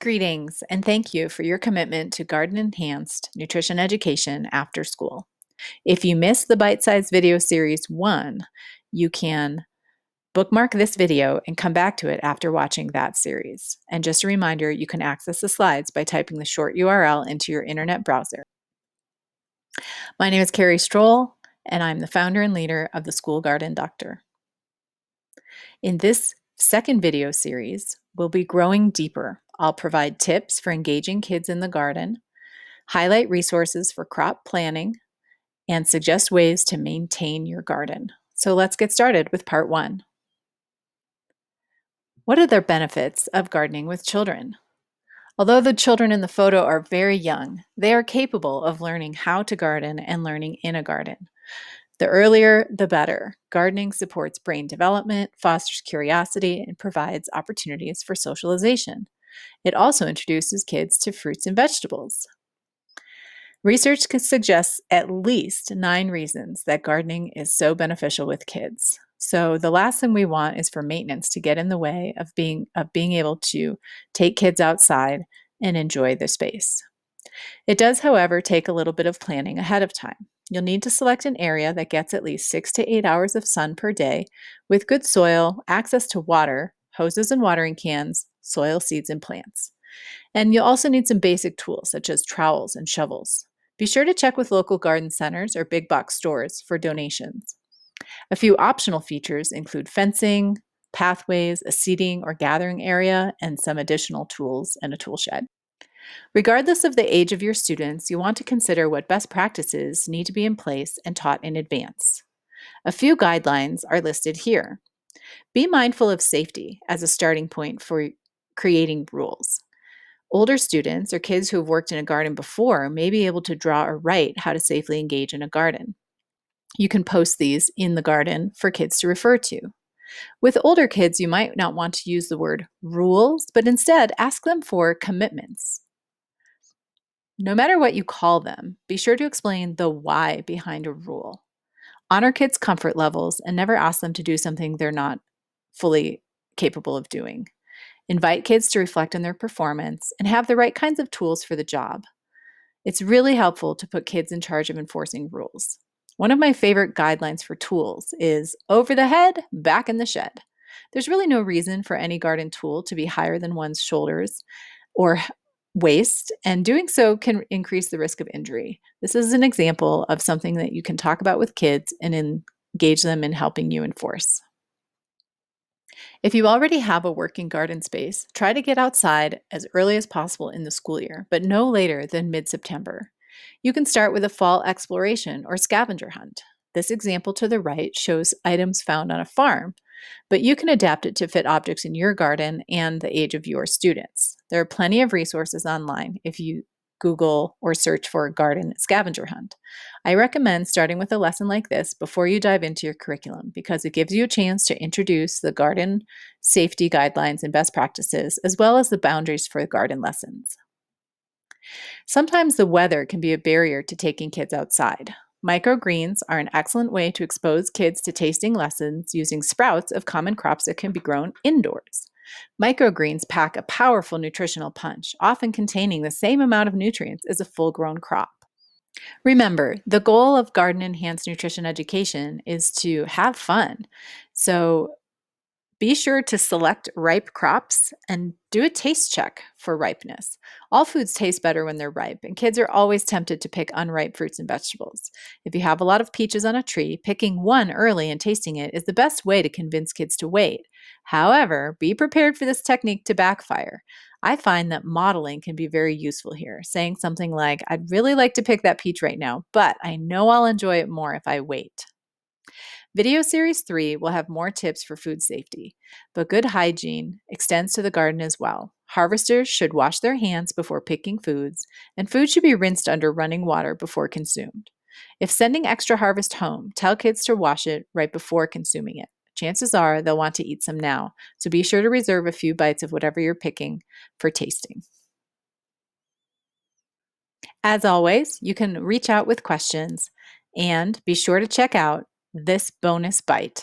Greetings, and thank you for your commitment to garden enhanced nutrition education after school. If you missed the bite sized video series 1, you can bookmark this video and come back to it after watching that series. And just a reminder, you can access the slides by typing the short URL into your internet browser. My name is Carrie Stroll, and I'm the founder and leader of the School Garden Doctor. In this second video series, we'll be growing deeper. I'll provide tips for engaging kids in the garden, highlight resources for crop planning, and suggest ways to maintain your garden. So let's get started with part 1. What are the benefits of gardening with children? Although the children in the photo are very young, they are capable of learning how to garden and learning in a garden. The earlier, the better. Gardening supports brain development, fosters curiosity, and provides opportunities for socialization. It also introduces kids to fruits and vegetables. Research suggests at least 9 reasons that gardening is so beneficial with kids. So the last thing we want is for maintenance to get in the way of being able to take kids outside and enjoy the space. It does, however, take a little bit of planning ahead of time. You'll need to select an area that gets at least 6 to 8 hours of sun per day with good soil, access to water, hoses and watering cans, soil, seeds, and plants. And you'll also need some basic tools such as trowels and shovels. Be sure to check with local garden centers or big box stores for donations. A few optional features include fencing, pathways, a seating or gathering area, and some additional tools and a tool shed. Regardless of the age of your students, you want to consider what best practices need to be in place and taught in advance. A few guidelines are listed here. Be mindful of safety as a starting point for creating rules. Older students or kids who have worked in a garden before may be able to draw or write how to safely engage in a garden. You can post these in the garden for kids to refer to. With older kids, you might not want to use the word rules, but instead ask them for commitments. No matter what you call them, be sure to explain the why behind a rule. Honor kids' comfort levels and never ask them to do something they're not fully capable of doing. Invite kids to reflect on their performance and have the right kinds of tools for the job. It's really helpful to put kids in charge of enforcing rules. One of my favorite guidelines for tools is over the head, back in the shed. There's really no reason for any garden tool to be higher than one's shoulders or waist, and doing so can increase the risk of injury. This is an example of something that you can talk about with kids and engage them in helping you enforce. If you already have a working garden space, try to get outside as early as possible in the school year, but no later than mid-September. You can start with a fall exploration or scavenger hunt. This example to the right shows items found on a farm, but you can adapt it to fit objects in your garden and the age of your students. There are plenty of resources online if you Google or search for garden scavenger hunt. I recommend starting with a lesson like this before you dive into your curriculum because it gives you a chance to introduce the garden safety guidelines and best practices, as well as the boundaries for garden lessons. Sometimes the weather can be a barrier to taking kids outside. Microgreens are an excellent way to expose kids to tasting lessons using sprouts of common crops that can be grown indoors. Microgreens pack a powerful nutritional punch, often containing the same amount of nutrients as a full grown crop. Remember, the goal of garden enhanced nutrition education is to have fun. So be sure to select ripe crops and do a taste check for ripeness. All foods taste better when they're ripe, and kids are always tempted to pick unripe fruits and vegetables. If you have a lot of peaches on a tree, picking one early and tasting it is the best way to convince kids to wait. However, be prepared for this technique to backfire. I find that modeling can be very useful here, saying something like, I'd really like to pick that peach right now, but I know I'll enjoy it more if I wait. Video Series 3 will have more tips for food safety, but good hygiene extends to the garden as well. Harvesters should wash their hands before picking foods, and food should be rinsed under running water before consumed. If sending extra harvest home, tell kids to wash it right before consuming it. Chances are they'll want to eat some now, so be sure to reserve a few bites of whatever you're picking for tasting. As always, you can reach out with questions and be sure to check out this bonus bite.